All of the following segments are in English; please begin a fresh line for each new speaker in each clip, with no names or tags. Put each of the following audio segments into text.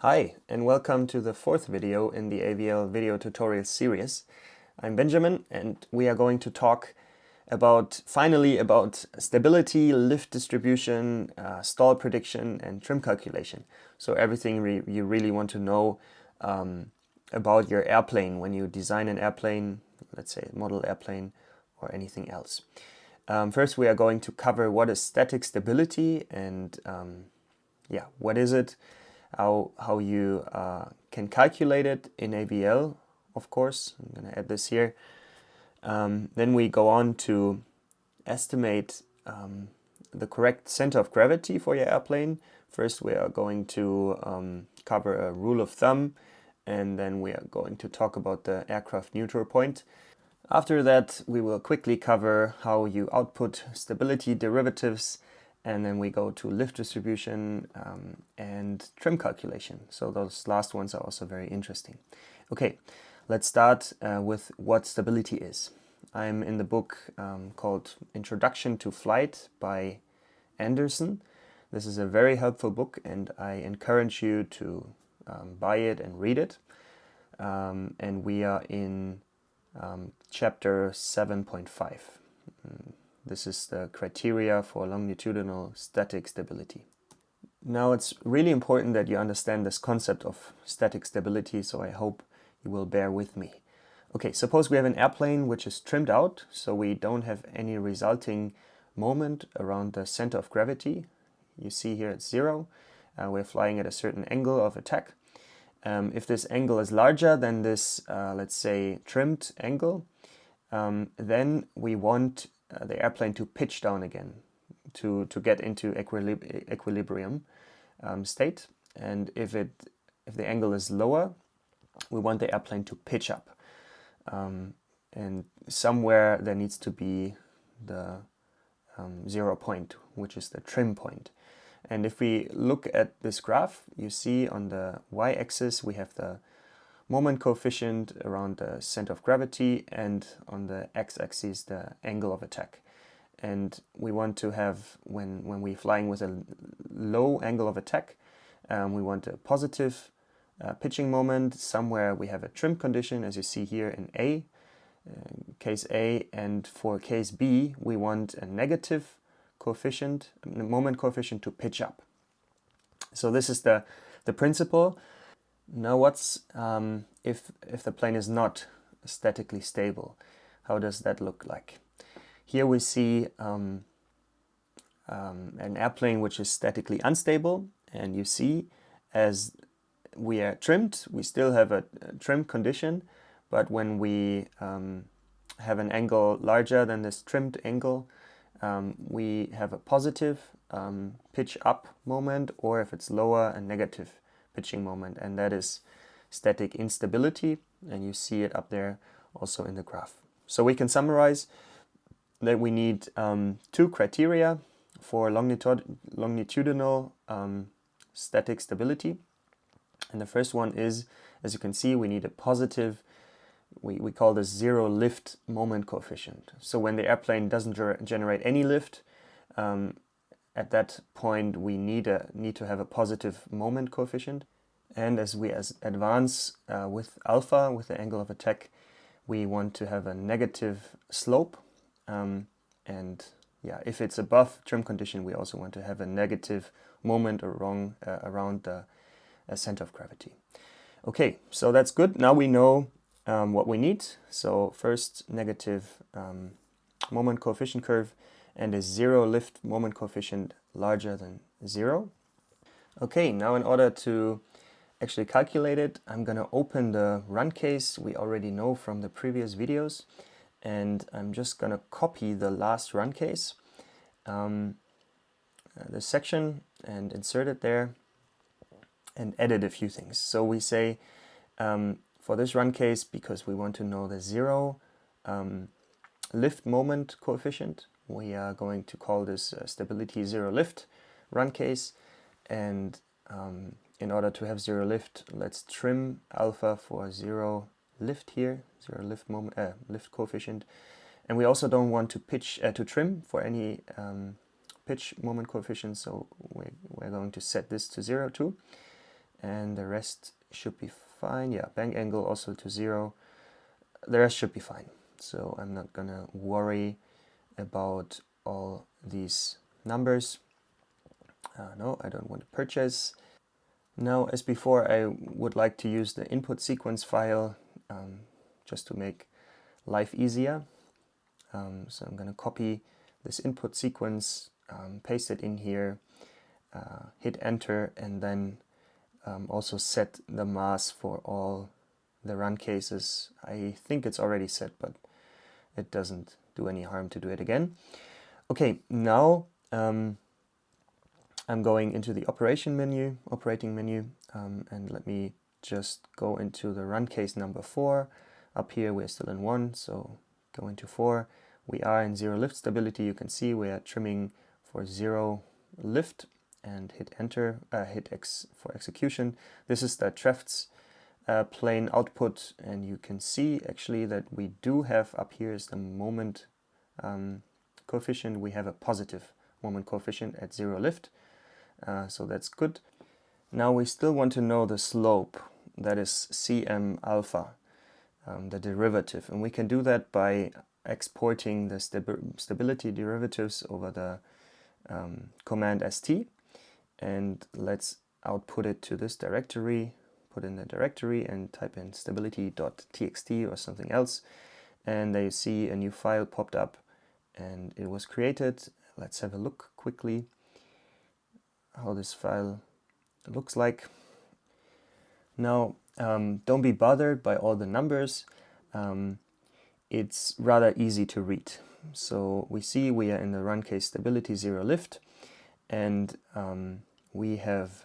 Hi, and welcome to the fourth video in the AVL video tutorial series. I'm Benjamin, and we are going to talk finally about stability, lift distribution, stall prediction, and trim calculation. So everything you really want to know about your airplane when you design an airplane, let's say a model airplane or anything else. First, we are going to cover what is static stability and what is it? How you can calculate it in AVL, of course. I'm going to add this here. Then we go on to estimate the correct center of gravity for your airplane. First, we are going to cover a rule of thumb, and then we are going to talk about the aircraft neutral point. After that, we will quickly cover how you output stability derivatives, and then we go to lift distribution and trim calculation. So those last ones are also very interesting. Okay, let's start with what stability is. I'm in the book called Introduction to Flight by Anderson. This is a very helpful book, and I encourage you to buy it and read it. And we are in chapter 7.5. This is the criteria for longitudinal static stability. Now, it's really important that you understand this concept of static stability, so I hope you will bear with me. Okay, suppose we have an airplane which is trimmed out, so we don't have any resulting moment around the center of gravity. You see here it's 0. We're flying at a certain angle of attack. If this angle is larger than this, let's say, trimmed angle, then we want the airplane to pitch down again to get into equilibrium state. And if the angle is lower, we want the airplane to pitch up. And somewhere there needs to be the 0 point, which is the trim point. And if we look at this graph, you see on the y-axis we have the moment coefficient around the center of gravity, and on the x-axis the angle of attack. And we want to have, when we're flying with a low angle of attack, we want a positive pitching moment. Somewhere we have a trim condition, as you see here in A, case A, and for case B we want a negative coefficient, moment coefficient to pitch up. So this is the principle. Now, what's if the plane is not statically stable? How does that look like? Here we see an airplane which is statically unstable, and you see as we are trimmed, we still have a trim condition, but when we have an angle larger than this trimmed angle, we have a positive pitch up moment, or if it's lower, a negative pitching moment, and that is static instability, and you see it up there also in the graph. So we can summarize that we need two criteria for longitudinal static stability. And the first one is, as you can see, we need a positive, we call this 0 lift moment coefficient. So when the airplane doesn't generate any lift, at that point we need to have a positive moment coefficient. And as we advance with alpha, with the angle of attack, we want to have a negative slope. And if it's above trim condition, we also want to have a negative moment around the center of gravity. Okay, so that's good. Now we know what we need. So first, negative moment coefficient curve and a 0 lift moment coefficient larger than 0. Okay, now in order to actually calculate it, I'm going to open the run case we already know from the previous videos, and I'm just going to copy the last run case, this section, and insert it there and edit a few things. So we say for this run case, because we want to know the 0 lift moment coefficient, we are going to call this stability 0 lift run case. And in order to have 0 lift, let's trim alpha for 0 lift here, 0 lift moment lift coefficient. And we also don't want to trim for any pitch moment coefficient, so we're going to set this to 0 too. and the rest should be fine. Yeah, bank angle also to 0. The rest should be fine. So I'm not gonna worry about all these numbers. No, I don't want to purchase. Now, as before, I would like to use the input sequence file just to make life easier. So I'm going to copy this input sequence, paste it in here, hit enter, and then also set the mass for all the run cases. I think it's already set, but it doesn't do any harm to do it again. Okay, now I'm going into the operating menu, and let me just go into the run case number 4. Up here we're still in 1, so go into 4. We are in 0 lift stability. You can see we are trimming for 0 lift, and hit enter, hit X for execution. This is the Treffz-plane output, and you can see actually that we do have, up here is the moment coefficient. We have a positive moment coefficient at 0 lift. So that's good. Now we still want to know the slope, that is Cm alpha, the derivative. And we can do that by exporting the stability derivatives over the command st. And let's output it to this directory, put in the directory and type in stability.txt or something else. And there you see a new file popped up and it was created. Let's have a look quickly how this file looks like. Now, don't be bothered by all the numbers. It's rather easy to read. So we see we are in the run case stability 0 lift, and we have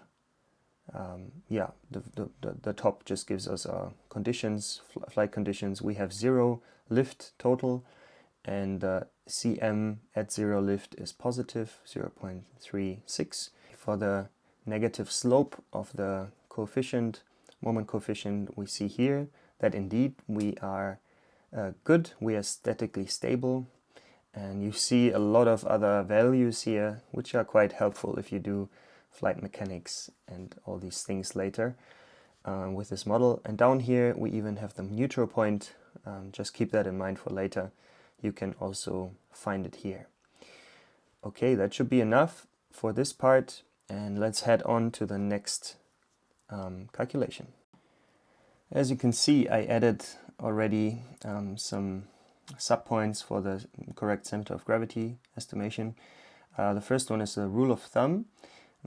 the top just gives us our conditions, flight conditions. We have 0 lift total, and Cm at 0 lift is positive 0.36. For the negative slope of the coefficient, moment coefficient, we see here that indeed we are good, we are statically stable, and you see a lot of other values here which are quite helpful if you do flight mechanics and all these things later with this model. And down here we even have the neutral point. Just keep that in mind for later. You can also find it here. Okay, that should be enough for this part, and let's head on to the next calculation. As you can see, I added already some subpoints for the correct center of gravity estimation. The first one is the rule of thumb.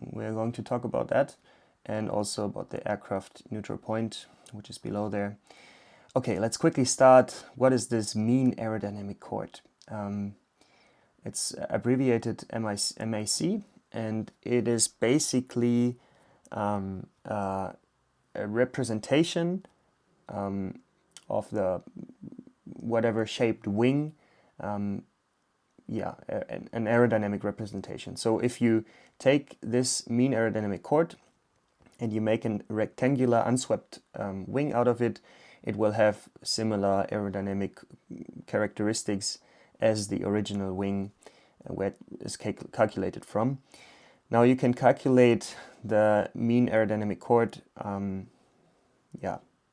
We're going to talk about that, and also about the aircraft neutral point, which is below there. Okay, let's quickly start. What is this mean aerodynamic chord? It's abbreviated MAC, and it is basically a representation of the whatever shaped wing, an aerodynamic representation. So if you take this mean aerodynamic chord and you make a rectangular unswept wing out of it, it will have similar aerodynamic characteristics as the original wing where it is calculated from. Now you can calculate the mean aerodynamic chord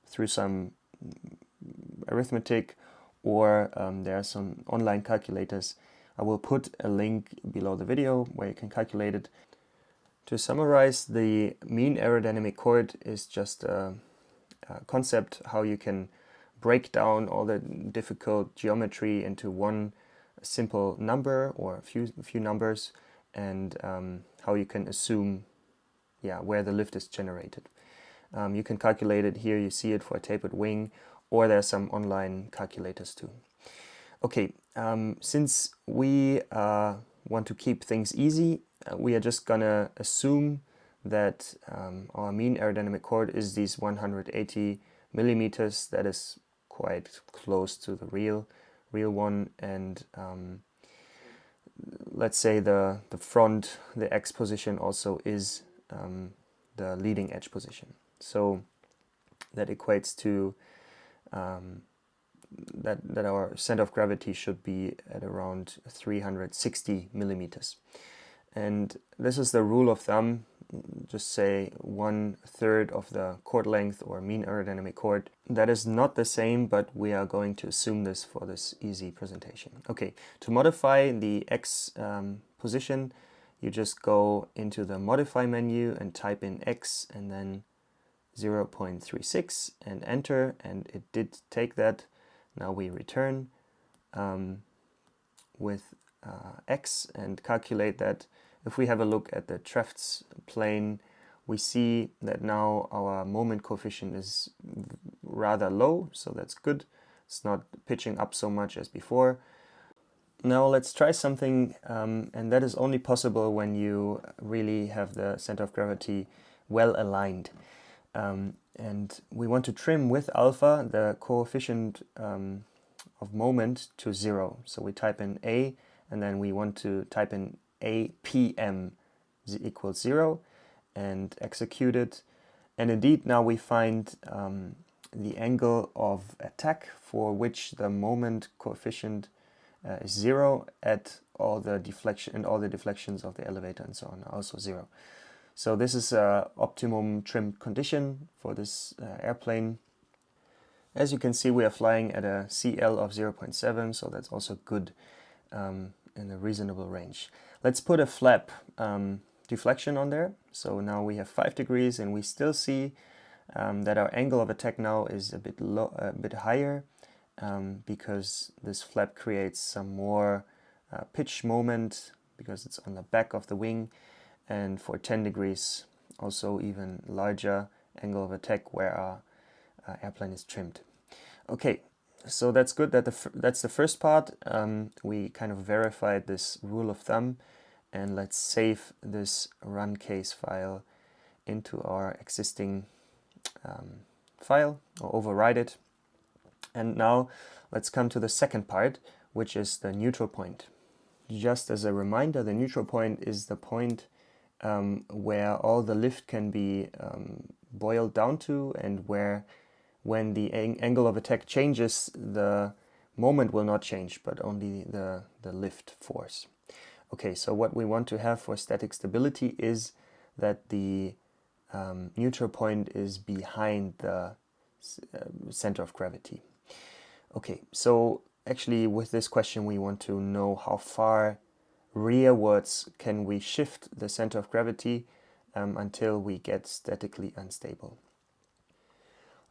through some arithmetic, or there are some online calculators. I will put a link below the video where you can calculate it. To summarize, the mean aerodynamic chord is just a concept how you can break down all the difficult geometry into one simple number or a few numbers, and how you can assume where the lift is generated. You can calculate it here, you see it for a tapered wing, or there are some online calculators too. Okay, since we want to keep things easy, we are just gonna assume that our mean aerodynamic chord is these 180 millimeters. That is quite close to the real one, and let's say the front, the X position also is the leading edge position. So that equates to that our center of gravity should be at around 360 millimeters. And this is the rule of thumb. Just say 1/3 of the chord length or mean aerodynamic chord. That is not the same, but we are going to assume this for this easy presentation. Okay, to modify the x position, you just go into the modify menu and type in x and then 0.36 and enter, and it did take that. Now we return with x and calculate that. If we have a look at the Treffz-plane, we see that now our moment coefficient is rather low, so that's good. It's not pitching up so much as before. Now let's try something, and that is only possible when you really have the center of gravity well aligned. And we want to trim with alpha the coefficient of moment to 0. So we type in A, and then we want to type in APM equals 0 and execute it. And indeed now we find the angle of attack for which the moment coefficient is 0 at all the deflections of the elevator and so on are also 0. So this is an optimum trim condition for this airplane. As you can see, we are flying at a CL of 0.7, so that's also good in a reasonable range. Let's put a flap deflection on there. So now we have 5 degrees, and we still see that our angle of attack now is a bit higher because this flap creates some more pitch moment because it's on the back of the wing, and for 10 degrees also even larger angle of attack where our airplane is trimmed. Okay, so that's good. That's the first part. We kind of verified this rule of thumb, and let's save this run case file into our existing file or override it. And now let's come to the second part, which is the neutral point. Just as a reminder, the neutral point is the point where all the lift can be boiled down to, and where when the angle of attack changes, the moment will not change, but only the lift force. Okay, so what we want to have for static stability is that the neutral point is behind the center of gravity. Okay, so actually with this question we want to know how far rearwards can we shift the center of gravity until we get statically unstable.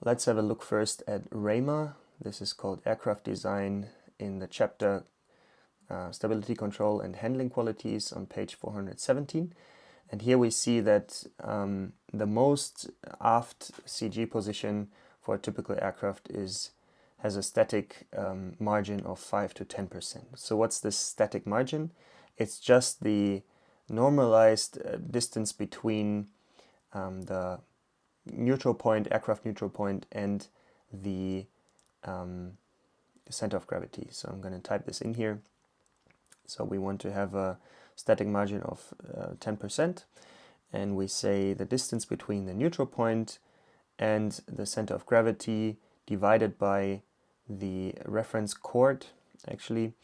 Let's have a look first at RAMA. This is called Aircraft Design in the chapter Stability Control and Handling Qualities on page 417. And here we see that the most aft CG position for a typical aircraft has a static margin of 5 to 10%. So what's this static margin? It's just the normalized distance between the neutral point, aircraft neutral point, and the center of gravity. So I'm going to type this in here. So we want to have a static margin of 10%, and we say the distance between the neutral point and the center of gravity divided by the reference chord, actually,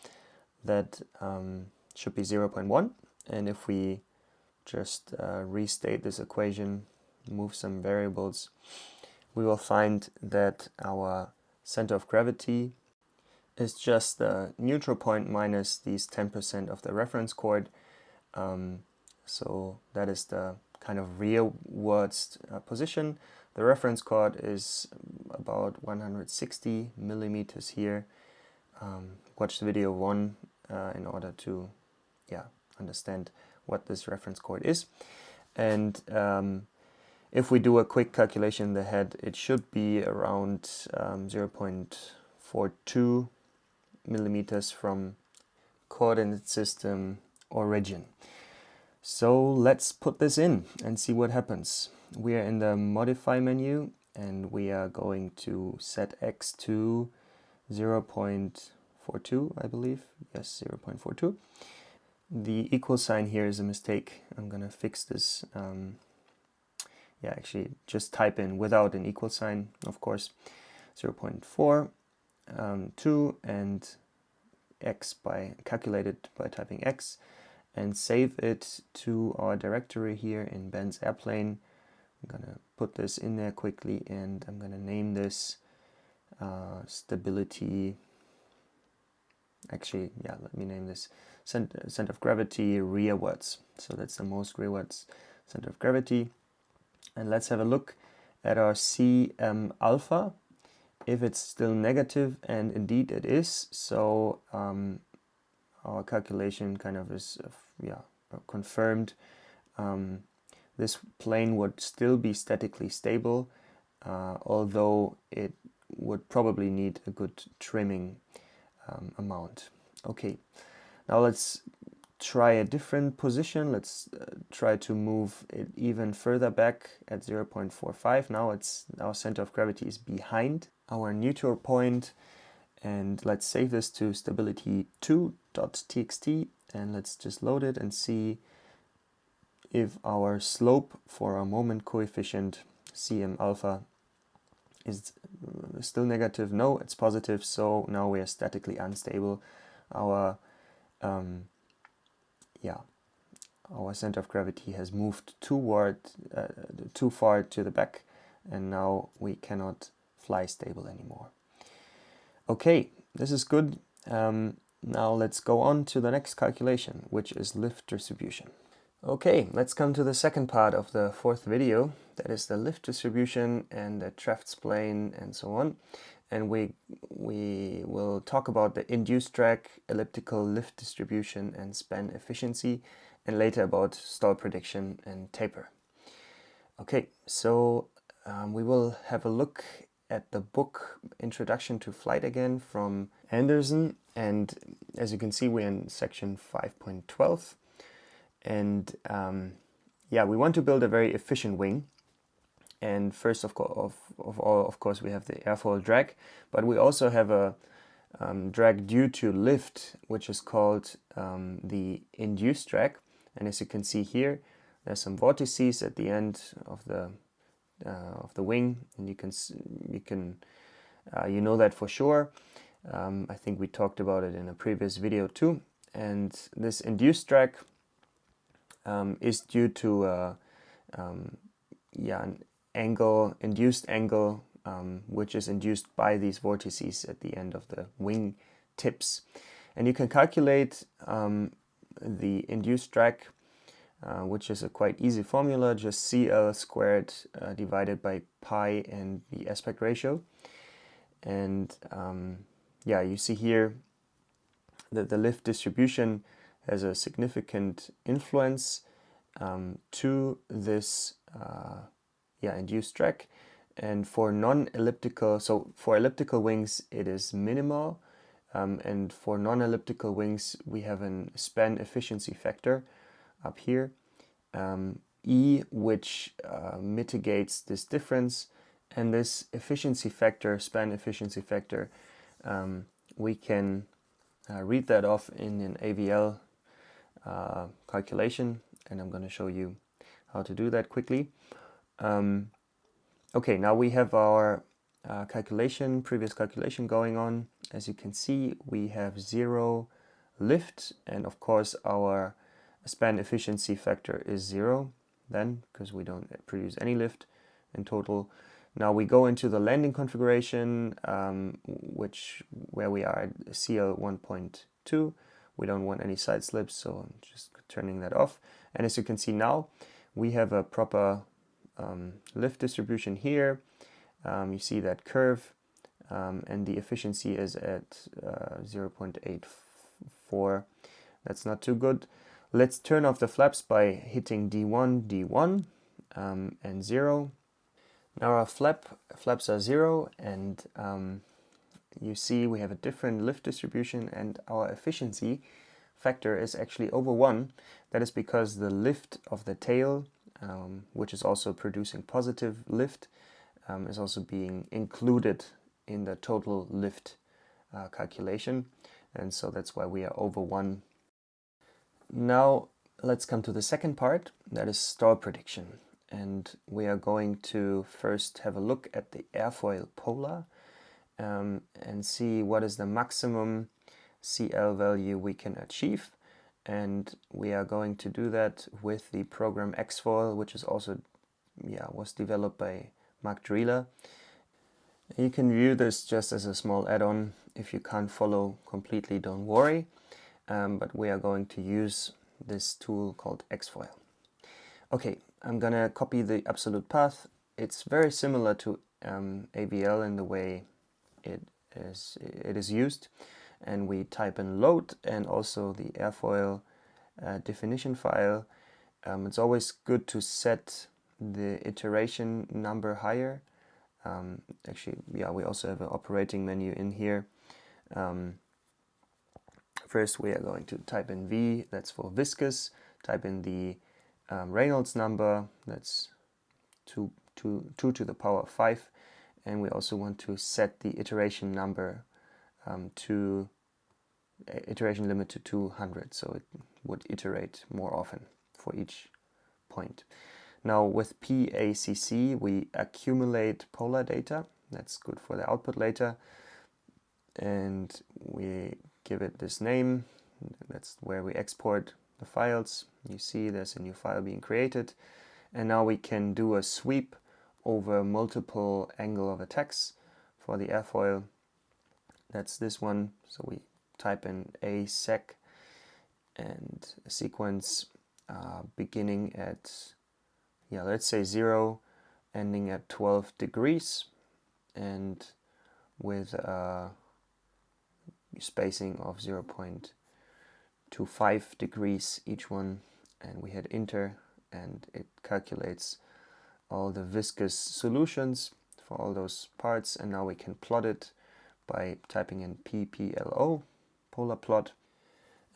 that should be 0.1. And if we just restate this equation, move some variables, we will find that our center of gravity is just the neutral point minus these 10% of the reference chord. So that is the kind of rearwards position. The reference chord is about 160 millimeters here. Watch the video 1 in order to understand what this reference chord is. And if we do a quick calculation in the head, it should be around 0.42 millimeters from coordinate system origin. So let's put this in and see what happens. We are in the modify menu, and we are going to set x to 0.42, I believe. Yes, 0.42. The equal sign here is a mistake. I'm gonna fix this. Actually just type in without an equal sign, of course, 0.42 and x calculated by typing x, and save it to our directory here in Ben's airplane. I'm gonna put this in there quickly, and I'm gonna name this stability. Actually, yeah, let me name this center of gravity rearwards. So that's the most rearwards center of gravity. And let's have a look at our CM alpha, if it's still negative, and indeed it is. So our calculation kind of is confirmed. This plane would still be statically stable, although it would probably need a good trimming amount. Okay, now let's try a different position. Let's try to move it even further back at 0.45. Now our center of gravity is behind our neutral point, and let's save this to stability2.txt, and let's just load it and see if our slope for our moment coefficient Cm alpha is still negative. No, it's positive, so now we are statically unstable. Our our center of gravity has moved too far to the back, and now we cannot fly stable anymore. Okay, this is good. Now let's go on to the next calculation, which is lift distribution. Okay, let's come to the second part of the fourth video. That is the lift distribution and the Treffz-plane and so on. And we will talk about the induced drag, elliptical lift distribution, and span efficiency, and later about stall prediction and taper. Okay, so we will have a look at the book Introduction to Flight again from Anderson, and as you can see, we're in section 5.12. And we want to build a very efficient wing. And first of all, of course, we have the airfoil drag, but we also have a drag due to lift, which is called the induced drag. And as you can see here, there's some vortices at the end of the wing, and you know that for sure. I think we talked about it in a previous video too. And this induced drag is due to an induced angle, which is induced by these vortices at the end of the wing tips. And you can calculate the induced drag, which is a quite easy formula, just CL squared divided by pi and the aspect ratio. And you see here that the lift distribution has a significant influence to this induced drag. And for non-elliptical, so for elliptical wings it is minimal, and for non-elliptical wings we have a span efficiency factor up here, E, which mitigates this difference. And this efficiency factor, span efficiency factor, we can read that off in an AVL calculation, and I'm going to show you how to do that quickly. Okay, now we have our previous calculation going on. As you can see, we have 0 lift, and of course our span efficiency factor is 0 then, because we don't produce any lift in total. Now we go into the landing configuration, where we are at CL 1.2. We don't want any side slips, so I'm just turning that off. And as you can see now, we have a proper lift distribution here. You see that curve, and the efficiency is at 0.84. That's not too good. Let's turn off the flaps by hitting D1, D1, and 0. Now our flaps are 0, and you see we have a different lift distribution, and our efficiency factor is actually over 1. That is because the lift of the tail, which is also producing positive lift, is also being included in the total lift calculation, and so that's why we are over 1. Now let's come to the second part, that is stall prediction. And we are going to first have a look at the airfoil polar and see what is the maximum CL value we can achieve. and we are going to do that with the program XFoil, which is also was developed by Mark Drieler. You can view this just as a small add-on. If you can't follow completely, don't worry, but we are going to use this tool called XFoil. Okay, I'm gonna copy the absolute path. It's very similar to AVL in the way it is used, and we type in load and also the airfoil definition file. It's always good to set the iteration number higher. Actually, yeah, we also have an operating menu in here. First, we are going to type in V, that's for viscous, type in the Reynolds number, that's 2 to the power of 5, and we also want to set the iteration number to iteration limit to 200, so it would iterate more often for each point. Now with PACC we accumulate polar data, that's good for the output later, and we give it this name. That's where we export the files. You see there's a new file being created, and now we can do a sweep over multiple angle of attacks for the airfoil. That's this one, so we type in ASEC and a sequence beginning at, let's say 0, ending at 12 degrees, and with a spacing of 0.25 degrees each one, and we hit enter, and it calculates all the viscous solutions for all those parts, and now we can plot it by typing in PPLO, polar plot.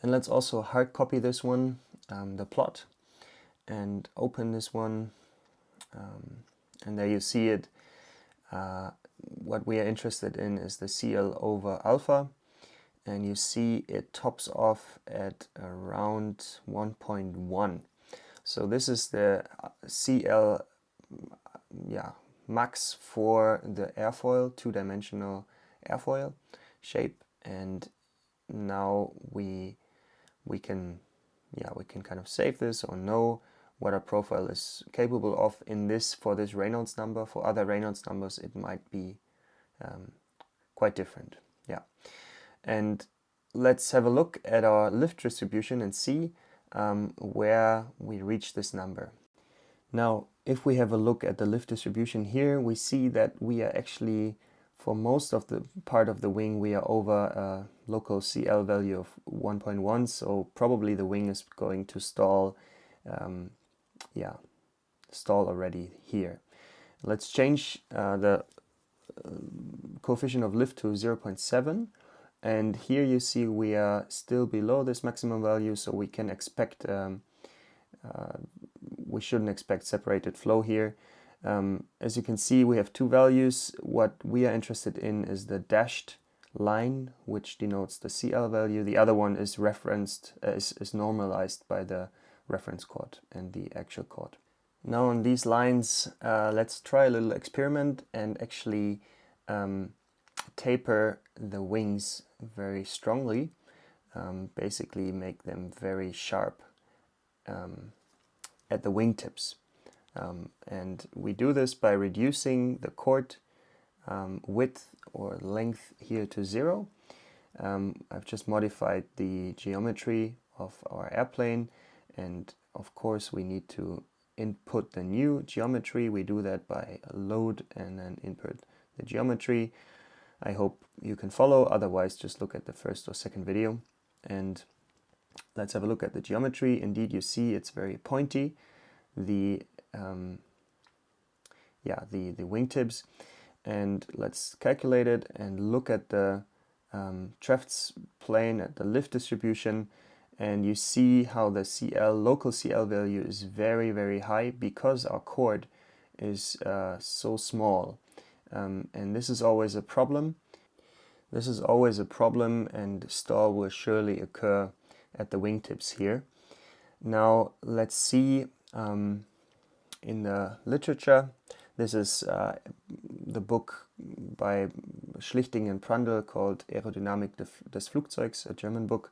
And let's also hard copy this one, the plot, and open this one, and there you see it. What we are interested in is the CL over alpha, and you see it tops off at around 1.1. So this is the CL max for the airfoil, two-dimensional airfoil shape, and now we can kind of save this or know what our profile is capable of in this for this Reynolds number. For other Reynolds numbers it might be quite different. And let's have a look at our lift distribution and see where we reach this number. Now if we have a look at the lift distribution here, we see that we are actually, for most of the part of the wing, we are over a local CL value of 1.1, so probably the wing is going to stall already here. Let's change the coefficient of lift to 0.7, and here you see we are still below this maximum value, so we can expect we shouldn't expect separated flow here. As you can see, we have two values. What we are interested in is the dashed line, which denotes the CL value. The other one is referenced, is normalized by the reference chord and the actual chord. Now on these lines, let's try a little experiment and actually taper the wings very strongly, basically make them very sharp at the wingtips. And we do this by reducing the chord width or length here to 0. I've just modified the geometry of our airplane, and of course we need to input the new geometry. We do that by load and then input the geometry. I hope you can follow, otherwise just look at the first or second video. And let's have a look at the geometry. Indeed, you see it's very pointy, the wingtips, and let's calculate it and look at the Treffz-plane at the lift distribution, and you see how the local CL value is very, very high because our chord is so small, and this is always a problem. This is always a problem, and stall will surely occur at the wingtips here. Now let's see in the literature. This is the book by Schlichting and Prandtl called Aerodynamik des Flugzeugs, a German book,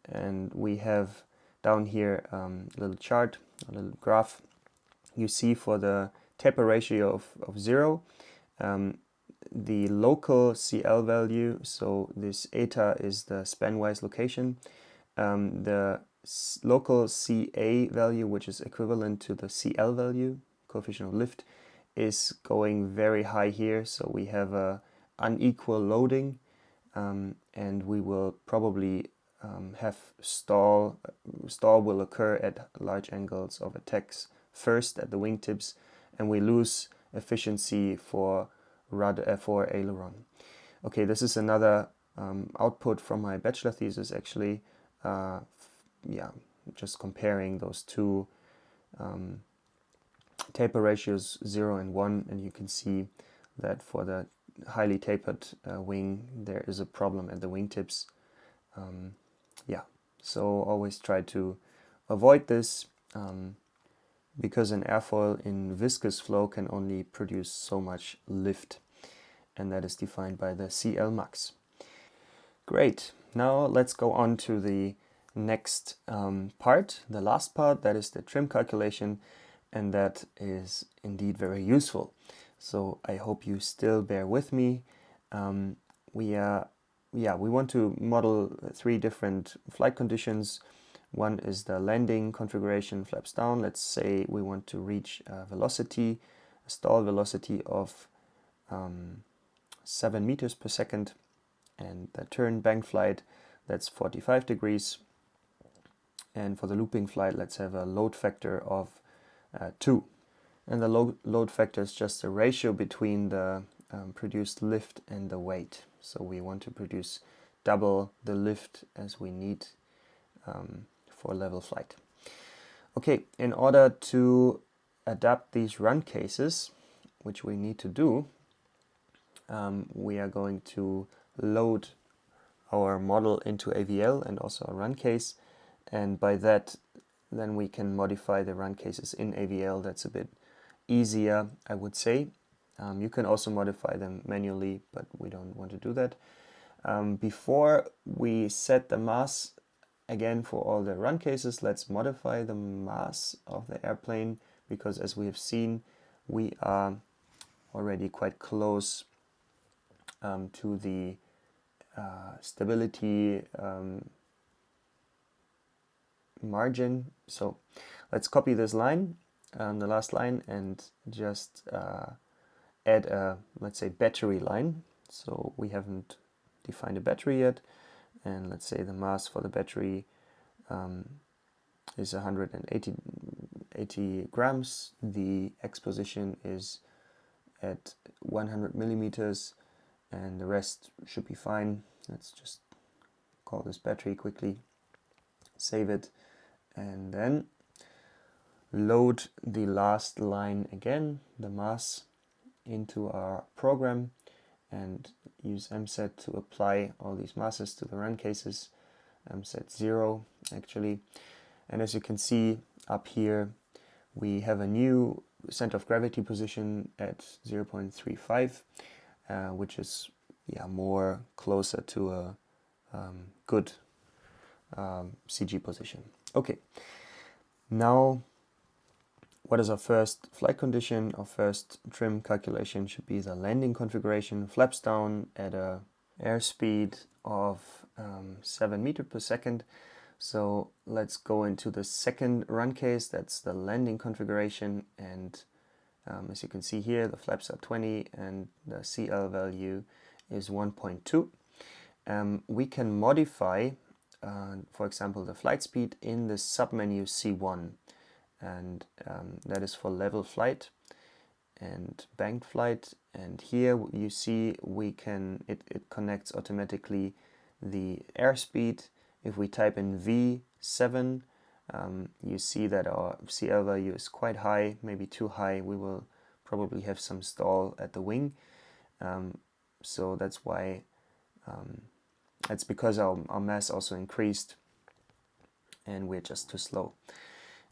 and we have down here a little chart, a little graph. You see for the taper ratio of 0, the local CL value, so this eta is the span-wise location, the local CA value, which is equivalent to the CL value, coefficient of lift, is going very high here, so we have a unequal loading, and we will probably have stall will occur at large angles of attacks first at the wingtips, and we lose efficiency for aileron. Okay, this is another output from my bachelor thesis actually. Yeah, just comparing those two taper ratios 0 and 1, and you can see that for the highly tapered wing there is a problem at the wingtips. Yeah, so always try to avoid this, because an airfoil in viscous flow can only produce so much lift, and that is defined by the CL max. Great, now let's go on to the next part, the last part, that is the trim calculation, and that is indeed very useful. So I hope you still bear with me. We want to model 3 different flight conditions. One is the landing configuration, flaps down. Let's say we want to reach a velocity, a stall velocity of 7 meters per second, and the turn bank flight, that's 45 degrees. And for the looping flight, let's have a load factor of 2. And the load factor is just a ratio between the produced lift and the weight. So we want to produce double the lift as we need for level flight. Okay, in order to adapt these run cases, which we need to do, we are going to load our model into AVL and also a run case, and by that then we can modify the run cases in AVL. That's a bit easier, I would say. You can also modify them manually, but we don't want to do that. Before we set the mass again for all the run cases, let's modify the mass of the airplane, because as we have seen, we are already quite close to the stability margin. So let's copy this line, the last line, and just add a, let's say, battery line. So we haven't defined a battery yet, and let's say the mass for the battery is 180 grams. The exposition is at 100 millimeters, and the rest should be fine. Let's just call this battery quickly, save it, and then load the last line again, the mass, into our program, and use mset to apply all these masses to the run cases, mset 0 actually. And as you can see up here, we have a new center of gravity position at 0.35, which is more closer to a good CG position. Okay, now what is our first flight condition? Our first trim calculation should be the landing configuration, flaps down at a airspeed of 7 meters per second. So let's go into the second run case, that's the landing configuration, and as you can see here, the flaps are 20 and the CL value is 1.2. We can modify, for example, the flight speed in the submenu C1, and that is for level flight and banked flight. And here you see we can it connects automatically the airspeed. If we type in V7, you see that our CL value is quite high, maybe too high. We will probably have some stall at the wing. So that's why, it's because our mass also increased and we're just too slow.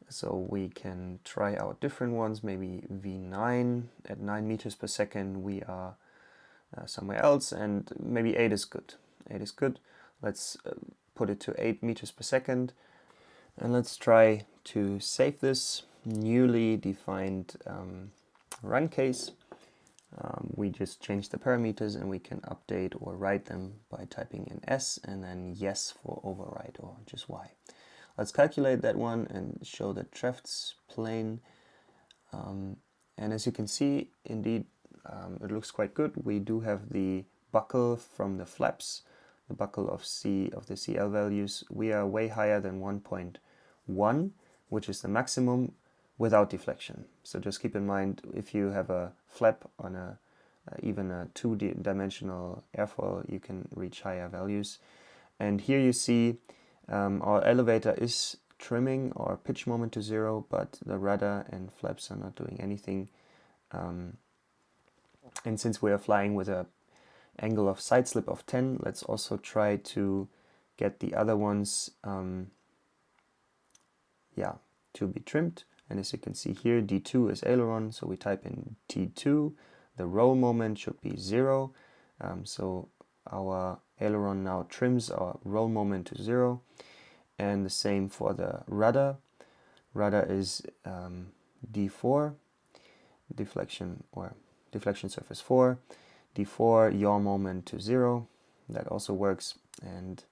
So we can try out different ones, maybe V9 at 9 meters per second. We are somewhere else, and maybe 8 is good. 8 is good. Let's put it to 8 meters per second. And let's try to save this newly defined run case. We just change the parameters and we can update or write them by typing in S and then yes for override or just Y. Let's calculate that one and show the Treffz-plane. And as you can see, indeed, it looks quite good. We do have the buckle from the flaps, the buckle of the CL values. We are way higher than 1.1, which is the maximum without deflection. So just keep in mind, if you have a flap on even a two-dimensional airfoil, you can reach higher values. And here you see our elevator is trimming our pitch moment to 0, but the rudder and flaps are not doing anything. And since we are flying with a angle of side slip of 10, let's also try to get the other ones to be trimmed. And as you can see here, D2 is aileron, so we type in T2. The roll moment should be 0. So our aileron now trims our roll moment to 0. And the same for the rudder. Rudder is D4, deflection surface 4. D4, yaw moment to 0. That also works. And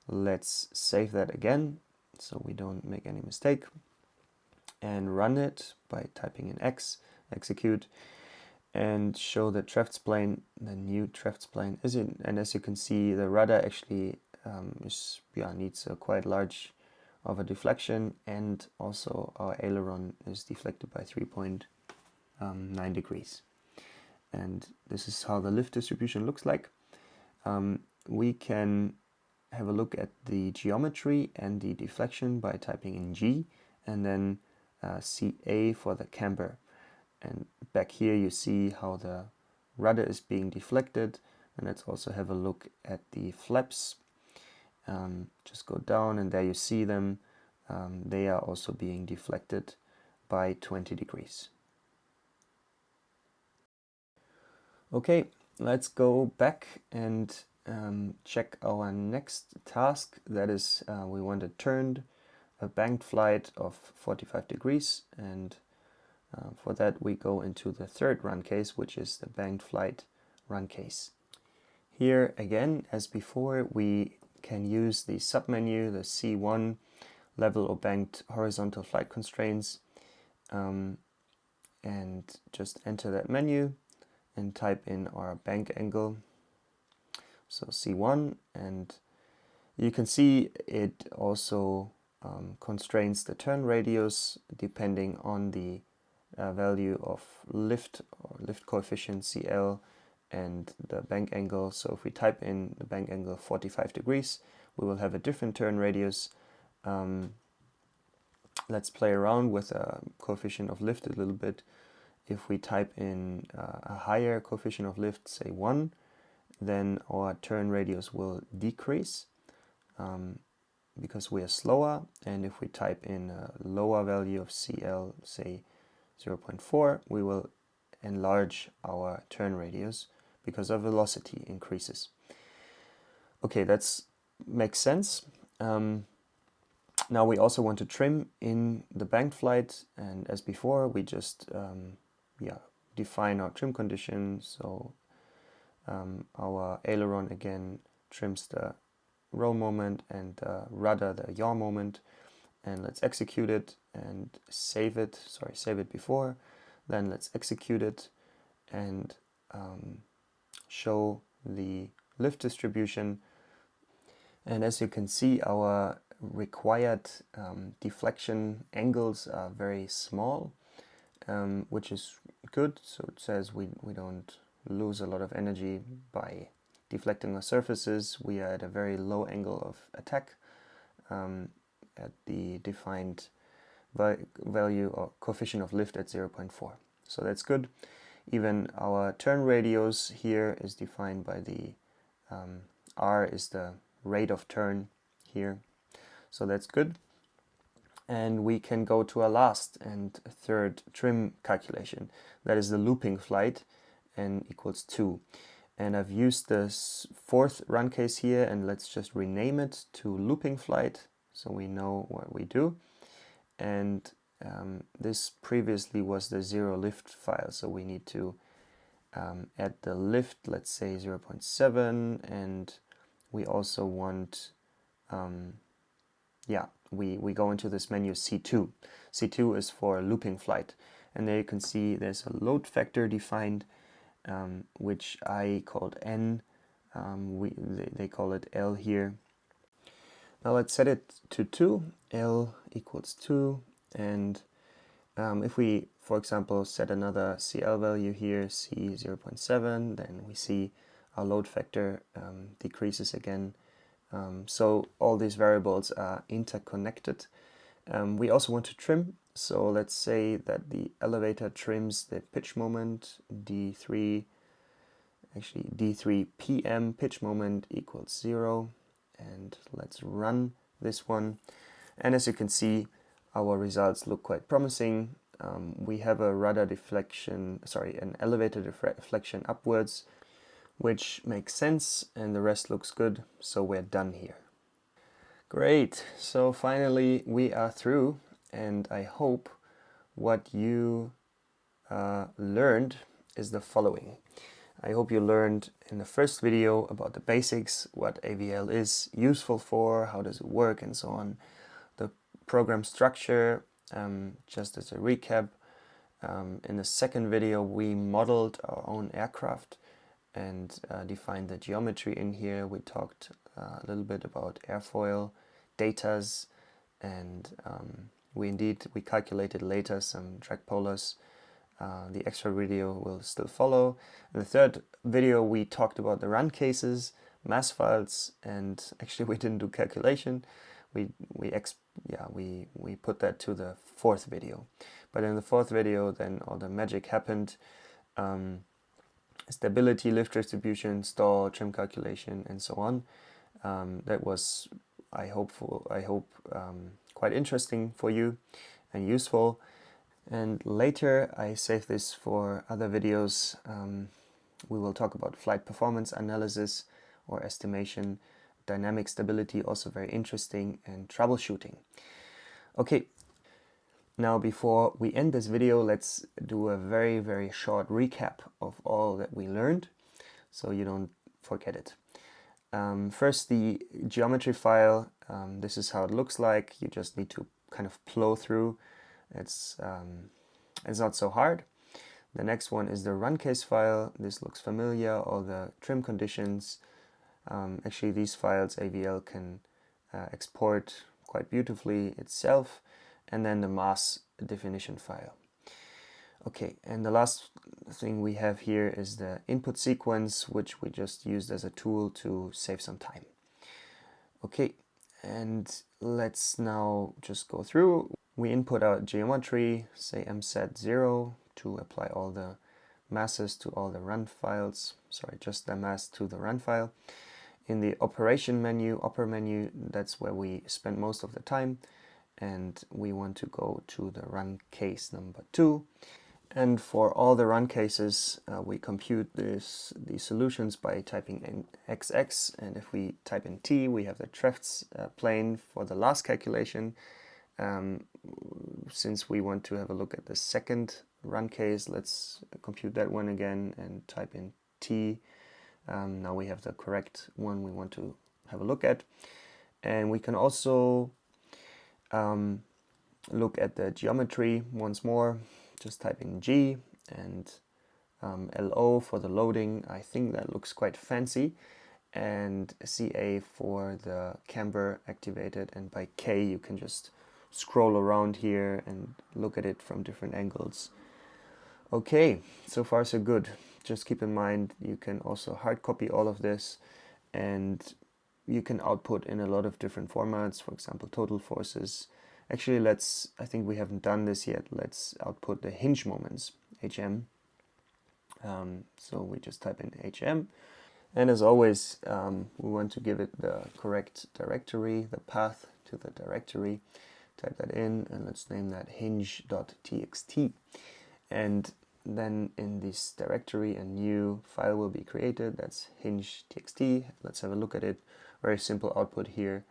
let's save that again so we don't make any mistake. And run it by typing in X, execute, and show the Treffz-plane, the new Treffz-plane is in. And as you can see, the rudder actually needs a quite large of a deflection, and also our aileron is deflected by 3.9 degrees. And this is how the lift distribution looks like. We can have a look at the geometry and the deflection by typing in G, and then CA for the camber. And back here you see how the rudder is being deflected. And let's also have a look at the flaps. Just go down and there you see them. They are also being deflected by 20 degrees. Okay, let's go back and check our next task. That is, we want to turn a banked flight of 45 degrees, and for that we go into the third run case, which is the banked flight run case. Here again, as before, we can use the submenu, the C1 level or banked horizontal flight constraints, and just enter that menu and type in our bank angle, so C1, and you can see it also constrains the turn radius depending on the value of lift or lift coefficient CL and the bank angle. So if we type in the bank angle 45 degrees, we will have a different turn radius. Let's play around with a coefficient of lift a little bit. If we type in a higher coefficient of lift, say 1, then our turn radius will decrease because we are slower. And if we type in a lower value of CL, say 0.4, we will enlarge our turn radius because our velocity increases. Okay, that makes sense. Now we also want to trim in the banked flight, and as before, we just define our trim condition. So our aileron again trims the roll moment and the rudder the yaw moment, and let's execute it and save it. Sorry, save it before. Then let's execute it and show the lift distribution. And as you can see, our required deflection angles are very small, which is good. So it says we don't lose a lot of energy by deflecting our surfaces. We are at a very low angle of attack at the defined value or coefficient of lift at 0.4. So that's good. Even our turn radius here is defined by the R is the rate of turn here. So that's good. And we can go to our last and third trim calculation. That is the looping flight, n equals 2. And I've used this fourth run case here, and let's just rename it to looping flight. so we know what we do. And this previously was the zero lift file, so we need to add the lift, let's say 0.7, and we also want, we go into this menu C2. C2 is for looping flight, and there you can see there's a load factor defined, which I called N, they call it L here. Now let's set it to 2, L equals 2, and if we, for example, set another CL value here, C 0.7, then we see our load factor decreases again. So all these variables are interconnected. We also want to trim, so let's say that the elevator trims the pitch moment, D3 PM pitch moment equals 0, and let's run this one. And as you can see, our results look quite promising. We have a rudder deflection, an elevator deflection upwards, which makes sense, and the rest looks good, so we're done here. Great, so finally we are through, and I hope what you learned is the following. I hope you learned in the first video about the basics, what AVL is useful for, how does it work, and so on. The program structure, just as a recap. In the second video we modeled our own aircraft and defined the geometry in here. We talked a little bit about airfoil, datas, and we calculated later some drag polars. The extra video will still follow. In the third video we talked about the run cases, mass files, and actually we didn't do calculation. We put that to the fourth video. But in the fourth video then all the magic happened. Stability, lift distribution, stall, trim calculation, and so on. That was, I hope, quite interesting for you and useful. And later I save this for other videos. We will talk about flight performance analysis or estimation, dynamic stability, also very interesting, and troubleshooting. Okay, now before we end this video, let's do a very, very short recap of all that we learned, so you don't forget it. First, the geometry file. This is how it looks like. You just need to kind of plow through. It's not so hard. The next one is the run case file. This looks familiar, all the trim conditions. Actually, these files AVL can export quite beautifully itself. And then the mass definition file. Okay, and the last thing we have here is the input sequence, which we just used as a tool to save some time. Okay, and let's now just go through. We input our geometry, say mset0, to apply all the masses to all the run files. Sorry, just the mass to the run file. In the operation menu, upper menu, that's where we spend most of the time. And we want to go to the run case number 2. And for all the run cases, we compute the solutions by typing in XX. And if we type in T, we have the Treffz-plane for the last calculation. Since we want to have a look at the second run case, let's compute that one again and type in T. Now we have the correct one we want to have a look at. And we can also look at the geometry once more. Just type in G and LO for the loading. I think that looks quite fancy. And CA for the camber activated, and by K you can just scroll around here and look at it from different angles. Okay, so far so good. Just keep in mind you can also hard copy all of this, and you can output in a lot of different formats, for example total forces. Actually, I think we haven't done this yet. Let's output the hinge moments, HM. So we just type in HM. And as always, we want to give it the correct directory, the path to the directory. Type that in, and let's name that hinge.txt. And then in this directory, a new file will be created. That's hinge.txt. Let's have a look at it. Very simple output here.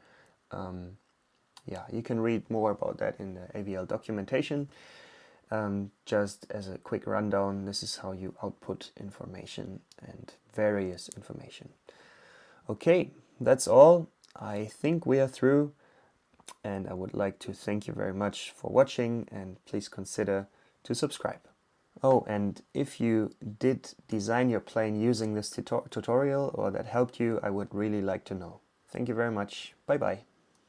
yeah, you can read more about that in the AVL documentation. Just as a quick rundown, this is how you output information and various information. Okay, that's all. I think we are through, and I would like to thank you very much for watching, and please consider to subscribe. Oh, and if you did design your plane using this tutorial or that helped you, I would really like to know. Thank you very much. Bye bye.